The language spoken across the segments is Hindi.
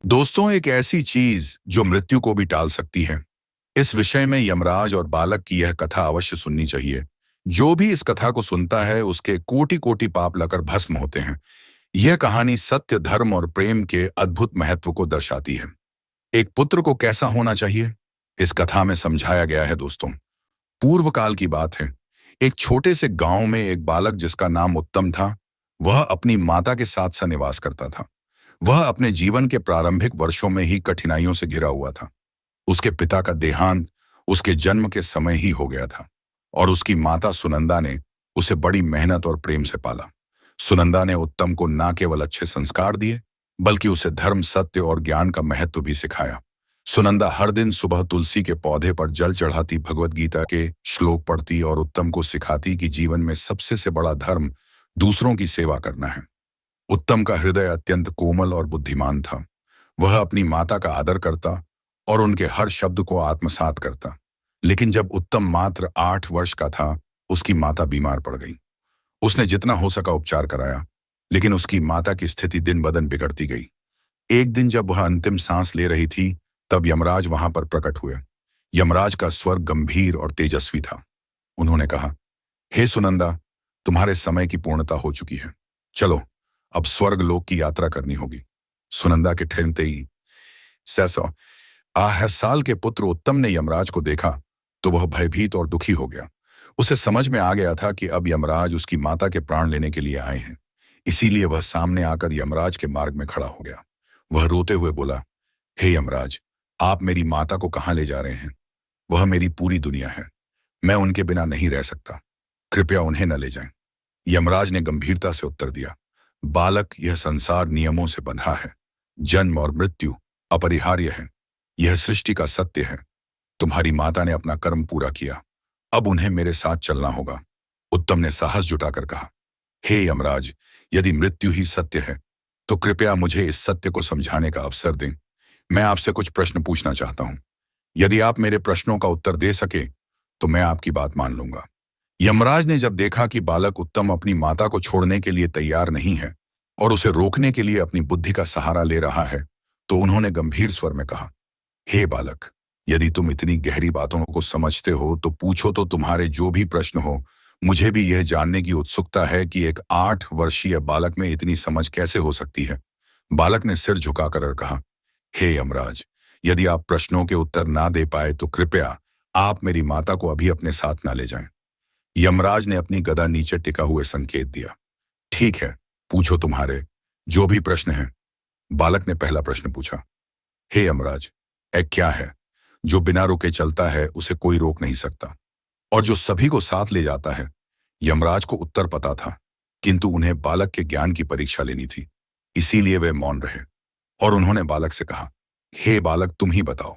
दोस्तों, एक ऐसी चीज जो मृत्यु को भी टाल सकती है। इस विषय में यमराज और बालक की यह कथा अवश्य सुननी चाहिए। जो भी इस कथा को सुनता है उसके कोटि कोटि पाप लकर भस्म होते हैं। यह कहानी सत्य, धर्म और प्रेम के अद्भुत महत्व को दर्शाती है। एक पुत्र को कैसा होना चाहिए, इस कथा में समझाया गया है। दोस्तों, पूर्व काल की बात है। एक छोटे से गांव में एक बालक जिसका नाम उत्तम था। वह अपनी माता के साथ सा निवास करता था। वह अपने जीवन के प्रारंभिक वर्षों में ही कठिनाइयों से घिरा हुआ था। उसके पिता का देहांत उसके जन्म के समय ही हो गया था और उसकी माता सुनंदा ने उसे बड़ी मेहनत और प्रेम से पाला। सुनंदा ने उत्तम को न केवल अच्छे संस्कार दिए, बल्कि उसे धर्म, सत्य और ज्ञान का महत्व भी सिखाया। सुनंदा हर दिन सुबह तुलसी के पौधे पर जल चढ़ाती, भगवत गीता के श्लोक पढ़ती और उत्तम को सिखाती कि जीवन में सबसे से बड़ा धर्म दूसरों की सेवा करना है। उत्तम का हृदय अत्यंत कोमल और बुद्धिमान था। वह अपनी माता का आदर करता और उनके हर शब्द को आत्मसात करता। लेकिन जब उत्तम मात्र 8 वर्ष का था, उसकी माता बीमार पड़ गई। उसने जितना हो सका उपचार कराया, लेकिन उसकी माता की स्थिति दिन ब दिन बिगड़ती गई। एक दिन जब वह अंतिम सांस ले रही थी, तब यमराज वहां पर प्रकट हुए। यमराज का स्वर गंभीर और तेजस्वी था। उन्होंने कहा, हे सुनंदा, तुम्हारे समय की पूर्णता हो चुकी है। चलो, अब स्वर्ग लोक की यात्रा करनी होगी। सुनंदा के ठहरते ही सैसौ 8 साल के पुत्र उत्तम ने यमराज को देखा तो वह भयभीत और दुखी हो गया। उसे समझ में आ गया था कि अब यमराज उसकी माता के प्राण लेने के लिए आए हैं। इसीलिए वह सामने आकर यमराज के मार्ग में खड़ा हो गया। वह रोते हुए बोला, हे यमराज, आप मेरी माता को कहाँ ले जा रहे हैं? वह मेरी पूरी दुनिया है। मैं उनके बिना नहीं रह सकता। कृपया उन्हें न ले जाएं। यमराज ने गंभीरता से उत्तर दिया, बालक, यह संसार नियमों से बंधा है। जन्म और मृत्यु अपरिहार्य है। यह सृष्टि का सत्य है। तुम्हारी माता ने अपना कर्म पूरा किया, अब उन्हें मेरे साथ चलना होगा। उत्तम ने साहस जुटाकर कहा, हे यमराज, यदि मृत्यु ही सत्य है तो कृपया मुझे इस सत्य को समझाने का अवसर दें। मैं आपसे कुछ प्रश्न पूछना चाहता हूं। यदि आप मेरे प्रश्नों का उत्तर दे सके तो मैं आपकी बात मान लूंगा। यमराज ने जब देखा कि बालक उत्तम अपनी माता को छोड़ने के लिए तैयार नहीं है और उसे रोकने के लिए अपनी बुद्धि का सहारा ले रहा है, तो उन्होंने गंभीर स्वर में कहा, हे बालक, यदि तुम इतनी गहरी बातों को समझते हो तो पूछो। तो तुम्हारे जो भी प्रश्न हो, मुझे भी यह जानने की उत्सुकता है कि एक 8 वर्षीय बालक में इतनी समझ कैसे हो सकती है। बालक ने सिर झुकाकर कहा, हे यमराज, यदि आप प्रश्नों के उत्तर ना दे पाए तो कृपया आप मेरी माता को अभी अपने साथ ना ले जाएं। यमराज ने अपनी गदा नीचे टिका हुए संकेत दिया। ठीक है, पूछो तुम्हारे जो भी प्रश्न हैं। बालक ने पहला प्रश्न पूछा, हे यमराज, एक क्या है जो बिना रुके चलता है, उसे कोई रोक नहीं सकता, और जो सभी को साथ ले जाता है? यमराज को उत्तर पता था, किंतु उन्हें बालक के ज्ञान की परीक्षा लेनी थी। इसीलिए वे मौन रहे और उन्होंने बालक से कहा, हे बालक, तुम ही बताओ,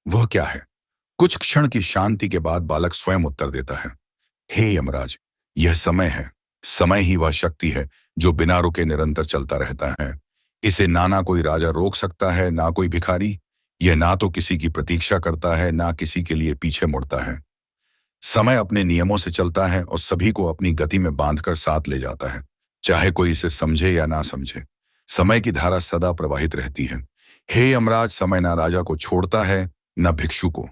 वह क्या है? कुछ क्षण की शांति के बाद बालक स्वयं उत्तर देता है, हे यमराज, यह समय है। समय ही वह शक्ति है जो बिना रुके निरंतर चलता रहता है। इसे ना कोई राजा रोक सकता है, ना कोई भिखारी। यह ना तो किसी की प्रतीक्षा करता है, ना किसी के लिए पीछे मुड़ता है। समय अपने नियमों से चलता है और सभी को अपनी गति में बांधकर साथ ले जाता है, चाहे कोई इसे समझे या ना समझे। समय की धारा सदा प्रवाहित रहती है। हे यमराज, समय ना राजा को छोड़ता है, न भिक्षु को।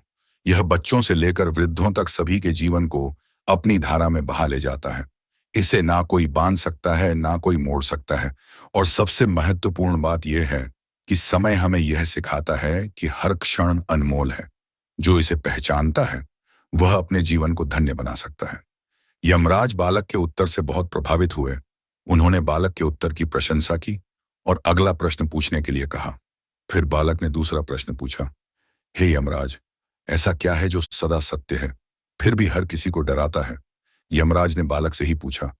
यह बच्चों से लेकर वृद्धों तक सभी के जीवन को अपनी धारा में बहा ले जाता है। इसे ना कोई बांध सकता है, ना कोई मोड़ सकता है। और सबसे महत्वपूर्ण बात यह है कि समय हमें यह सिखाता है कि हर क्षण अनमोल है। जो इसे पहचानता है वह अपने जीवन को धन्य बना सकता है। यमराज बालक के उत्तर से बहुत प्रभावित हुए। उन्होंने बालक के उत्तर की प्रशंसा की और अगला प्रश्न पूछने के लिए कहा। फिर बालक ने दूसरा प्रश्न पूछा, हे यमराज, ऐसा क्या है जो सदा सत्य है फिर भी हर किसी को डराता है? यमराज ने बालक से ही पूछा,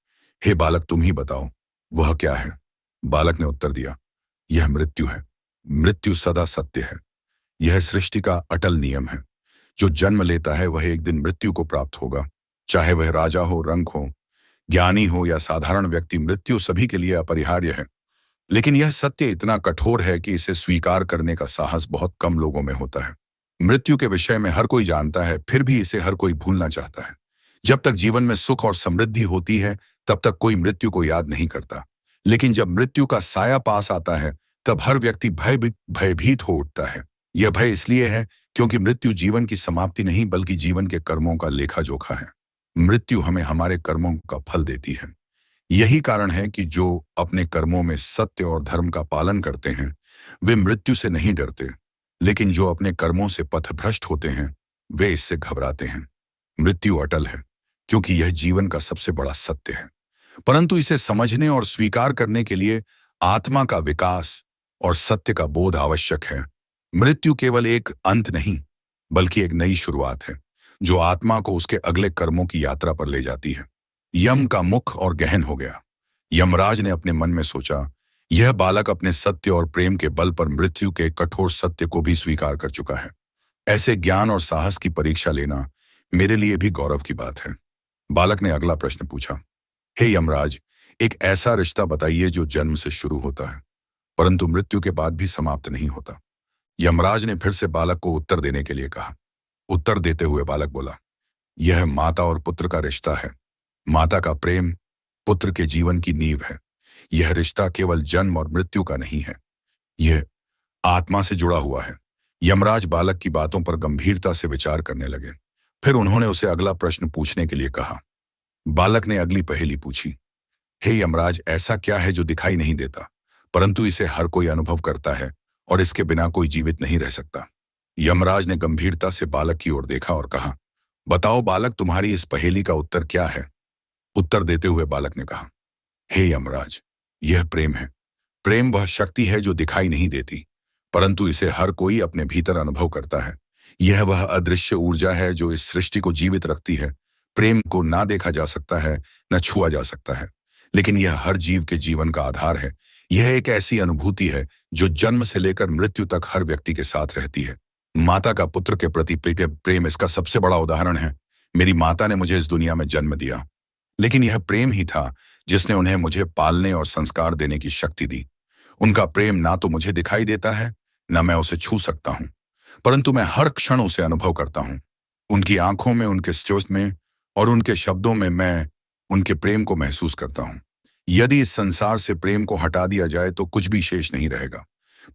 हे बालक, तुम ही बताओ, वह क्या है? बालक ने उत्तर दिया, यह मृत्यु है। मृत्यु सदा सत्य है। यह सृष्टि का अटल नियम है। जो जन्म लेता है वह एक दिन मृत्यु को प्राप्त होगा। चाहे वह राजा हो, रंक हो, ज्ञानी हो या साधारण व्यक्ति, मृत्यु सभी के लिए अपरिहार्य है। लेकिन यह सत्य इतना कठोर है कि इसे स्वीकार करने का साहस बहुत कम लोगों में होता है। मृत्यु के विषय में हर कोई जानता है, फिर भी इसे हर कोई भूलना चाहता है। जब तक जीवन में सुख और समृद्धि होती है, तब तक कोई मृत्यु को याद नहीं करता। लेकिन जब मृत्यु का साया पास आता है, तब हर व्यक्ति भयभीत हो उठता है। यह भय इसलिए है क्योंकि मृत्यु जीवन की समाप्ति नहीं बल्कि जीवन के कर्मों का लेखा जोखा है। मृत्यु हमें हमारे कर्मों का फल देती है। यही कारण है कि जो अपने कर्मों में सत्य और धर्म का पालन करते हैं वे मृत्यु से नहीं डरते, लेकिन जो अपने कर्मों से पथभ्रष्ट होते हैं वे इससे घबराते हैं। मृत्यु अटल है क्योंकि यह जीवन का सबसे बड़ा सत्य है, परंतु इसे समझने और स्वीकार करने के लिए आत्मा का विकास और सत्य का बोध आवश्यक है। मृत्यु केवल एक अंत नहीं बल्कि एक नई शुरुआत है जो आत्मा को उसके अगले कर्मों की यात्रा पर ले जाती है। यम का मुख और गहन हो गया। यमराज ने अपने मन में सोचा, यह बालक अपने सत्य और प्रेम के बल पर मृत्यु के कठोर सत्य को भी स्वीकार कर चुका है। ऐसे ज्ञान और साहस की परीक्षा लेना मेरे लिए भी गौरव की बात है। बालक ने अगला प्रश्न पूछा, हे यमराज, एक ऐसा रिश्ता बताइए जो जन्म से शुरू होता है परंतु मृत्यु के बाद भी समाप्त नहीं होता। यमराज ने फिर से बालक को उत्तर देने के लिए कहा। उत्तर देते हुए बालक बोला, यह माता और पुत्र का रिश्ता है। माता का प्रेम पुत्र के जीवन की नींव है। यह रिश्ता केवल जन्म और मृत्यु का नहीं है, यह आत्मा से जुड़ा हुआ है। यमराज बालक की बातों पर गंभीरता से विचार करने लगे। फिर उन्होंने उसे अगला प्रश्न पूछने के लिए कहा। बालक ने अगली पहेली पूछी, हे यमराज, ऐसा क्या है जो दिखाई नहीं देता परंतु इसे हर कोई अनुभव करता है और इसके बिना कोई जीवित नहीं रह सकता। यमराज ने गंभीरता से बालक की ओर देखा और कहा, बताओ बालक, तुम्हारी इस पहेली का उत्तर क्या है। उत्तर देते हुए बालक ने कहा, हे यमराज, यह प्रेम है। प्रेम वह शक्ति है जो दिखाई नहीं देती परंतु इसे हर कोई अपने भीतर अनुभव करता है। यह वह अदृश्य ऊर्जा है जो इस सृष्टि को जीवित रखती है। प्रेम को ना देखा जा सकता है, न छुआ जा सकता है, लेकिन यह हर जीव के जीवन का आधार है। यह एक ऐसी अनुभूति है जो जन्म से लेकर मृत्यु तक हर व्यक्ति के साथ रहती है। माता का पुत्र के प्रति प्रेम इसका सबसे बड़ा उदाहरण है। मेरी माता ने मुझे इस दुनिया में जन्म दिया, लेकिन यह प्रेम ही था जिसने उन्हें मुझे पालने और संस्कार देने की शक्ति दी। उनका प्रेम ना तो मुझे दिखाई देता है, न मैं उसे छू सकता हूं, परंतु मैं हर क्षण उसे अनुभव करता हूं। उनकी आंखों में, उनके स्पर्श में और उनके शब्दों में मैं उनके प्रेम को महसूस करता हूं। यदि इस संसार से प्रेम को हटा दिया जाए तो कुछ भी शेष नहीं रहेगा।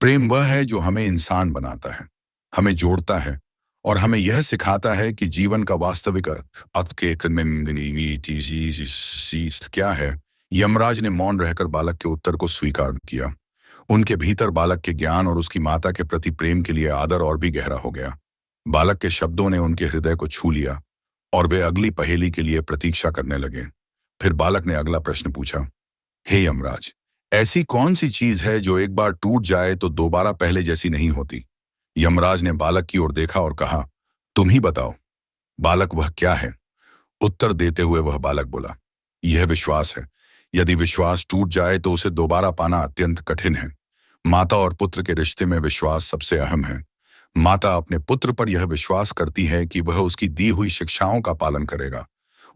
प्रेम वह है जो हमें इंसान बनाता है, हमें जोड़ता है और हमें यह सिखाता है कि जीवन का वास्तविक अर्थ क्या है। यमराज ने मौन रहकर बालक के उत्तर को स्वीकार किया। उनके भीतर बालक के ज्ञान और उसकी माता के प्रति प्रेम के लिए आदर और भी गहरा हो गया। बालक के शब्दों ने उनके हृदय को छू लिया और वे अगली पहेली के लिए प्रतीक्षा करने लगे। फिर बालक ने अगला प्रश्न पूछा, हे यमराज, ऐसी कौन सी चीज है जो एक बार टूट जाए तो दोबारा पहले जैसी नहीं होती। यमराज ने बालक की ओर देखा और कहा, तुम ही बताओ बालक, वह क्या है। उत्तर देते हुए वह बालक बोला, यह विश्वास है। यदि विश्वास टूट जाए तो उसे दोबारा पाना अत्यंत कठिन है। माता और पुत्र के रिश्ते में विश्वास सबसे अहम है। माता अपने पुत्र पर यह विश्वास करती है कि वह उसकी दी हुई शिक्षाओं का पालन करेगा,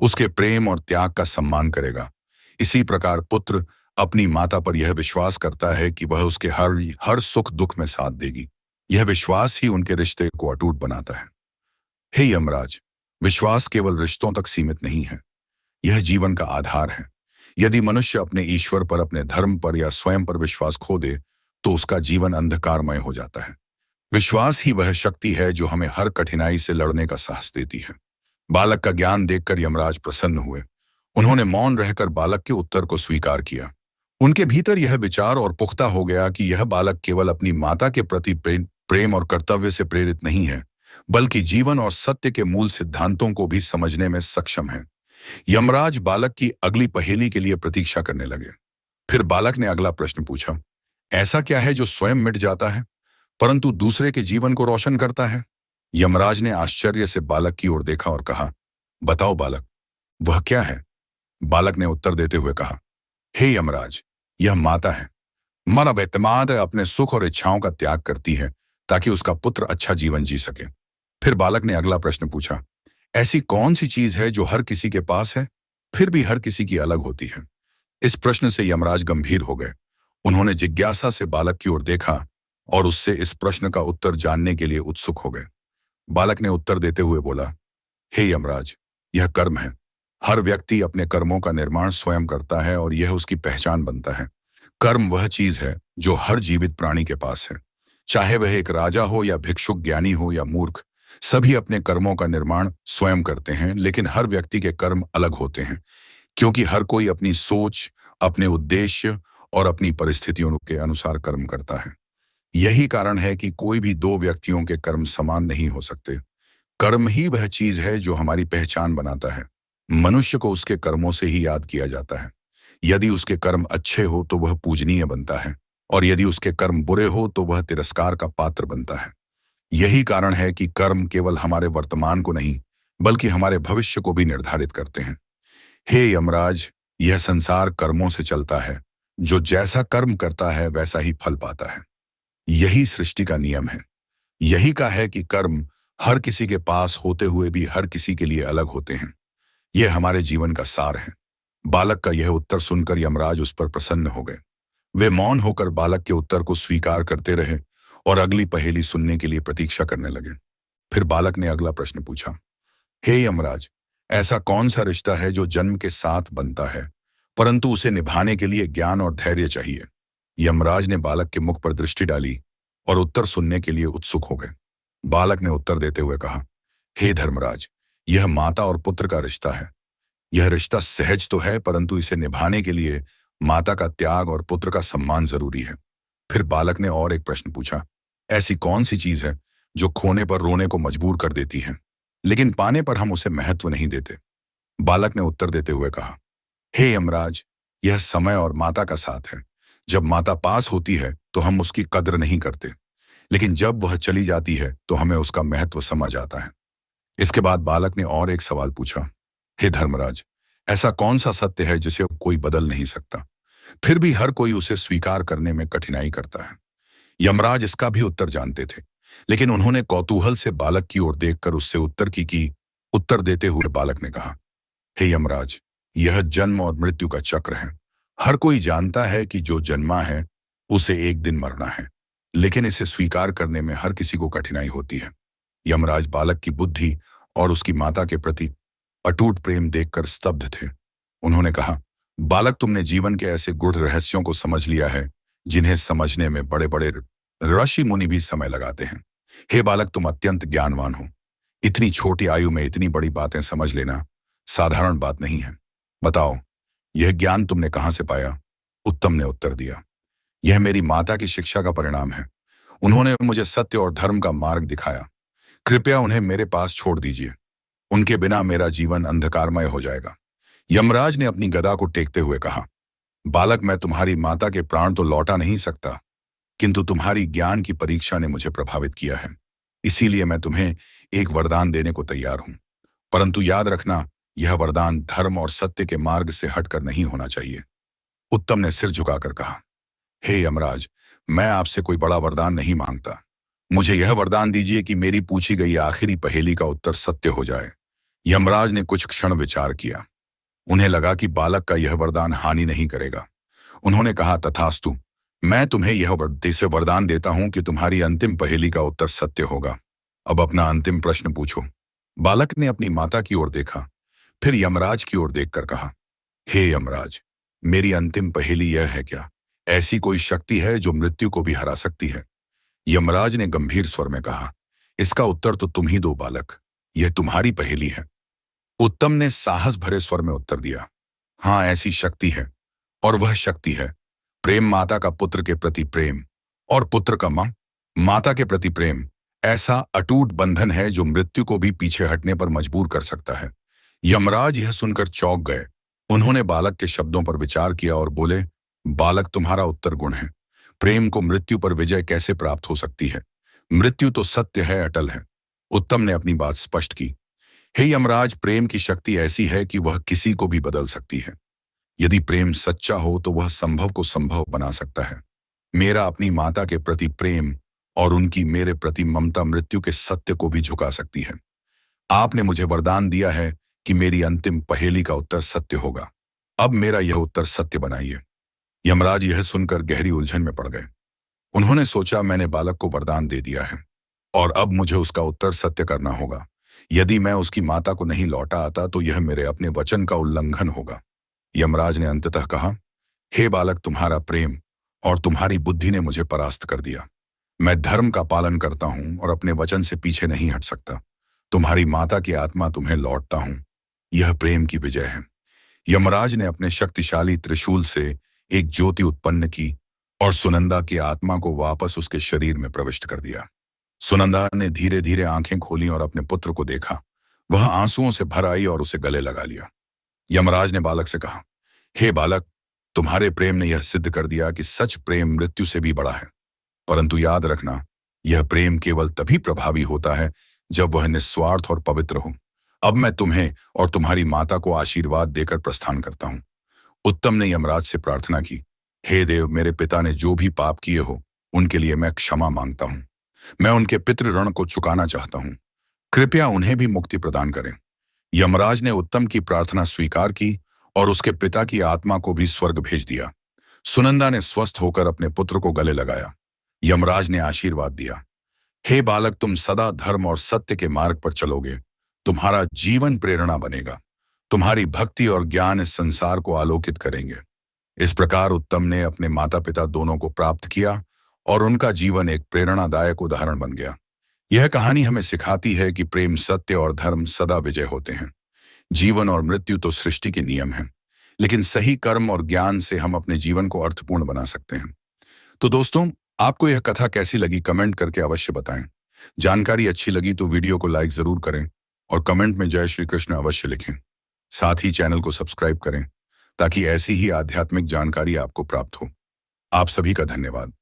उसके प्रेम और त्याग का सम्मान करेगा। इसी प्रकार पुत्र अपनी माता पर यह विश्वास करता है कि वह उसके हर सुख दुख में साथ देगी। यह विश्वास ही उनके रिश्ते को अटूट बनाता है। हे यमराज, विश्वास केवल रिश्तों तक सीमित नहीं है, यह जीवन का आधार है। यदि मनुष्य अपने ईश्वर पर, अपने धर्म पर या स्वयं पर विश्वास खो दे तो उसका जीवन अंधकारमय हो जाता है। विश्वास ही वह शक्ति है जो हमें हर कठिनाई से लड़ने का साहस देती है। बालक का ज्ञान देखकर यमराज प्रसन्न हुए। उन्होंने मौन रहकर बालक के उत्तर को स्वीकार किया। उनके भीतर यह विचार और पुख्ता हो गया कि यह बालक केवल अपनी माता के प्रति प्रेम और कर्तव्य से प्रेरित नहीं है, बल्कि जीवन और सत्य के मूल सिद्धांतों को भी समझने में सक्षम है। यमराज बालक की अगली पहेली के लिए प्रतीक्षा करने लगे। फिर बालक ने अगला प्रश्न पूछा, ऐसा क्या है जो स्वयं मिट जाता है परंतु दूसरे के जीवन को रोशन करता है। यमराज ने आश्चर्य से बालक की ओर देखा और कहा, बताओ बालक, वह क्या है। बालक ने उत्तर देते हुए कहा, हे यमराज, यह माता है। मानव एतमाद अपने सुख और इच्छाओं का त्याग करती है ताकि उसका पुत्र अच्छा जीवन जी सके। फिर बालक ने अगला प्रश्न पूछा, ऐसी कौन सी चीज है जो हर किसी के पास है फिर भी हर किसी की अलग होती है। इस प्रश्न से यमराज गंभीर हो गए। उन्होंने जिज्ञासा से बालक की ओर देखा और उससे इस प्रश्न का उत्तर जानने के लिए उत्सुक हो गए। बालक ने उत्तर देते हुए बोला, हे यमराज, यह कर्म है। हर व्यक्ति अपने कर्मों का निर्माण स्वयं करता है और यह उसकी पहचान बनता है। कर्म वह चीज है जो हर जीवित प्राणी के पास है, चाहे वह एक राजा हो या भिक्षुक, ज्ञानी हो या मूर्ख। सभी अपने कर्मों का निर्माण स्वयं करते हैं, लेकिन हर व्यक्ति के कर्म अलग होते हैं, क्योंकि हर कोई अपनी सोच, अपने उद्देश्य और अपनी परिस्थितियों के अनुसार कर्म करता है। यही कारण है कि कोई भी दो व्यक्तियों के कर्म समान नहीं हो सकते। कर्म ही वह चीज है जो हमारी पहचान बनाता है। मनुष्य को उसके कर्मों से ही याद किया जाता है। यदि उसके कर्म अच्छे हो तो वह पूजनीय बनता है, और यदि उसके कर्म बुरे हो तो वह तिरस्कार का पात्र बनता है। यही कारण है कि कर्म केवल हमारे वर्तमान को नहीं, बल्कि हमारे भविष्य को भी निर्धारित करते हैं। हे यमराज, यह संसार कर्मों से चलता है। जो जैसा कर्म करता है वैसा ही फल पाता है। यही सृष्टि का नियम है। यही का है कि कर्म हर किसी के पास होते हुए भी हर किसी के लिए अलग होते हैं। यह हमारे जीवन का सार है। बालक का यह उत्तर सुनकर यमराज उस पर प्रसन्न हो गए। वे मौन होकर बालक के उत्तर को स्वीकार करते रहे और अगली पहेली सुनने के लिए प्रतीक्षा करने लगे। फिर बालक ने अगला प्रश्न पूछा, हे यमराज, ऐसा कौन सा रिश्ता है जो जन्म के साथ बनता है, परंतु उसे निभाने के लिए ज्ञान और धैर्य चाहिए? यमराज ने बालक के मुख पर दृष्टि डाली और उत्तर सुनने के लिए उत्सुक हो गए। बालक ने उत्तर देते हुए कहा, हे धर्मराज, यह माता और पुत्र का रिश्ता है। यह रिश्ता सहज तो है, परंतु इसे निभाने के लिए माता का त्याग और पुत्र का सम्मान जरूरी है। फिर बालक ने और एक प्रश्न पूछा, ऐसी कौन सी चीज है जो खोने पर रोने को मजबूर कर देती है, लेकिन पाने पर हम उसे महत्व नहीं देते? बालक ने उत्तर देते हुए कहा, हे यमराज, यह समय और माता का साथ है। जब माता पास होती है तो हम उसकी कद्र नहीं करते, लेकिन जब वह चली जाती है तो हमें उसका महत्व समझ आता है। इसके बाद बालक ने और एक सवाल पूछा, हे धर्मराज, ऐसा कौन सा सत्य है जिसे कोई बदल नहीं सकता, फिर भी हर कोई उसे स्वीकार करने में कठिनाई करता है? यमराज इसका भी उत्तर जानते थे, लेकिन उन्होंने कौतूहल से बालक की ओर देखकर उससे उत्तर देते हुए बालक ने कहा, हे यमराज, यह जन्म और मृत्यु का चक्र है। हर कोई जानता है कि जो जन्मा है उसे एक दिन मरना है, लेकिन इसे स्वीकार करने में हर किसी को कठिनाई होती है। यमराज बालक की बुद्धि और उसकी माता के प्रति अटूट प्रेम देखकर स्तब्ध थे। उन्होंने कहा, बालक, तुमने जीवन के ऐसे गूढ़ रहस्यों को समझ लिया है जिन्हें समझने में बड़े बड़े ऋषि मुनि भी समय लगाते हैं। हे बालक, तुम अत्यंत ज्ञानवान हो। इतनी छोटी आयु में इतनी बड़ी बातें समझ लेना साधारण बात नहीं है। बताओ, यह ज्ञान तुमने कहां से पाया? उत्तम ने उत्तर दिया, यह मेरी माता की शिक्षा का परिणाम है। उन्होंने मुझे सत्य और धर्म का मार्ग दिखाया। कृपया उन्हें मेरे पास छोड़ दीजिए। उनके बिना मेरा जीवन अंधकारमय हो जाएगा। यमराज ने अपनी गदा को टेकते हुए कहा, बालक, मैं तुम्हारी माता के प्राण तो लौटा नहीं सकता, किंतु तुम्हारी ज्ञान की परीक्षा ने मुझे प्रभावित किया है। इसीलिए मैं तुम्हें एक वरदान देने को तैयार हूं, परंतु याद रखना, यह वरदान धर्म और सत्य के मार्ग से हटकर नहीं होना चाहिए। उत्तम ने सिर झुकाकर कहा, हे यमराज, मैं आपसे कोई बड़ा वरदान नहीं मांगता। मुझे यह वरदान दीजिए कि मेरी पूछी गई आखिरी पहेली का उत्तर सत्य हो जाए। यमराज ने कुछ क्षण विचार किया। उन्हें लगा कि बालक का यह वरदान हानि नहीं करेगा। उन्होंने कहा, तथास्तु, मैं तुम्हें यह वरदान देता हूं कि तुम्हारी अंतिम पहेली का उत्तर सत्य होगा। अब अपना अंतिम प्रश्न पूछो। बालक ने अपनी माता की ओर देखा, फिर यमराज की ओर देखकर कहा, हे यमराज, मेरी अंतिम पहेली यह है, क्या ऐसी कोई शक्ति है जो मृत्यु को भी हरा सकती है? यमराज ने गंभीर स्वर में कहा, इसका उत्तर तो तुम ही दो बालक, यह तुम्हारी पहेली है। उत्तम ने साहस भरे स्वर में उत्तर दिया, हाँ, ऐसी शक्ति है, और वह शक्ति है प्रेम। माता का पुत्र के प्रति प्रेम और पुत्र का माता के प्रति प्रेम ऐसा अटूट बंधन है जो मृत्यु को भी पीछे हटने पर मजबूर कर सकता है। यमराज यह सुनकर चौंक गए। उन्होंने बालक के शब्दों पर विचार किया और बोले, बालक, तुम्हारा उत्तर गुण है। प्रेम को मृत्यु पर विजय कैसे प्राप्त हो सकती है? मृत्यु तो सत्य है, अटल है। उत्तम ने अपनी बात स्पष्ट की, हे यमराज, प्रेम की शक्ति ऐसी है कि वह किसी को भी बदल सकती है। यदि प्रेम सच्चा हो तो वह संभव को संभव बना सकता है। मेरा अपनी माता के प्रति प्रेम और उनकी मेरे प्रति ममता मृत्यु के सत्य को भी झुका सकती है। आपने मुझे वरदान दिया है कि मेरी अंतिम पहेली का उत्तर सत्य होगा। अब मेरा यह उत्तर सत्य बनाइए। यमराज यह सुनकर गहरी उलझन में पड़ गए। उन्होंने सोचा, मैंने बालक को वरदान दे दिया है और अब मुझे उसका उत्तर सत्य करना होगा। यदि मैं उसकी माता को नहीं लौटा आता तो यह मेरे अपने वचन का उल्लंघन होगा। यमराज ने अंततः कहा, हे बालक, तुम्हारा प्रेम और तुम्हारी बुद्धि ने मुझे परास्त कर दिया। मैं धर्म का पालन करता हूं और अपने वचन से पीछे नहीं हट सकता। तुम्हारी माता की आत्मा तुम्हें लौटता हूं। यह प्रेम की विजय है। यमराज ने अपने शक्तिशाली त्रिशूल से एक ज्योति उत्पन्न की और सुनंदा की आत्मा को वापस उसके शरीर में प्रविष्ट कर दिया। सुनंदा ने धीरे धीरे आंखें खोली और अपने पुत्र को देखा। वह आंसुओं से भर आई और उसे गले लगा लिया। यमराज ने बालक से कहा, हे बालक, तुम्हारे प्रेम ने यह सिद्ध कर दिया कि सच प्रेम मृत्यु से भी बड़ा है। परंतु याद रखना, यह प्रेम केवल तभी प्रभावी होता है जब वह निस्वार्थ और पवित्र हो। अब मैं तुम्हें और तुम्हारी माता को आशीर्वाद देकर प्रस्थान करता हूं। उत्तम ने यमराज से प्रार्थना की, हे देव, मेरे पिता ने जो भी पाप किए हो उनके लिए मैं क्षमा मांगता हूं। मैं उनके पितृ ऋण को चुकाना चाहता हूं। कृपया उन्हें भी मुक्ति प्रदान करें। यमराज ने उत्तम की प्रार्थना स्वीकार की और उसके पिता की आत्मा को भी स्वर्ग भेज दिया। सुनंदा ने स्वस्थ होकर अपने पुत्र को गले लगाया। यमराज ने आशीर्वाद दिया, हे बालक, तुम सदा धर्म और सत्य के मार्ग पर चलोगे। तुम्हारा जीवन प्रेरणा बनेगा। तुम्हारी भक्ति और ज्ञान इस संसार को आलोकित करेंगे। इस प्रकार उत्तम ने अपने माता पिता दोनों को प्राप्त किया और उनका जीवन एक प्रेरणादायक उदाहरण बन गया। यह कहानी हमें सिखाती है कि प्रेम, सत्य और धर्म सदा विजय होते हैं। जीवन और मृत्यु तो सृष्टि के नियम हैं, लेकिन सही कर्म और ज्ञान से हम अपने जीवन को अर्थपूर्ण बना सकते हैं। तो दोस्तों, आपको यह कथा कैसी लगी कमेंट करके अवश्य बताएं। जानकारी अच्छी लगी तो वीडियो को लाइक जरूर करें और कमेंट में जय श्री कृष्ण अवश्य लिखें। साथ ही चैनल को सब्सक्राइब करें ताकि ऐसी ही आध्यात्मिक जानकारी आपको प्राप्त हो। आप सभी का धन्यवाद।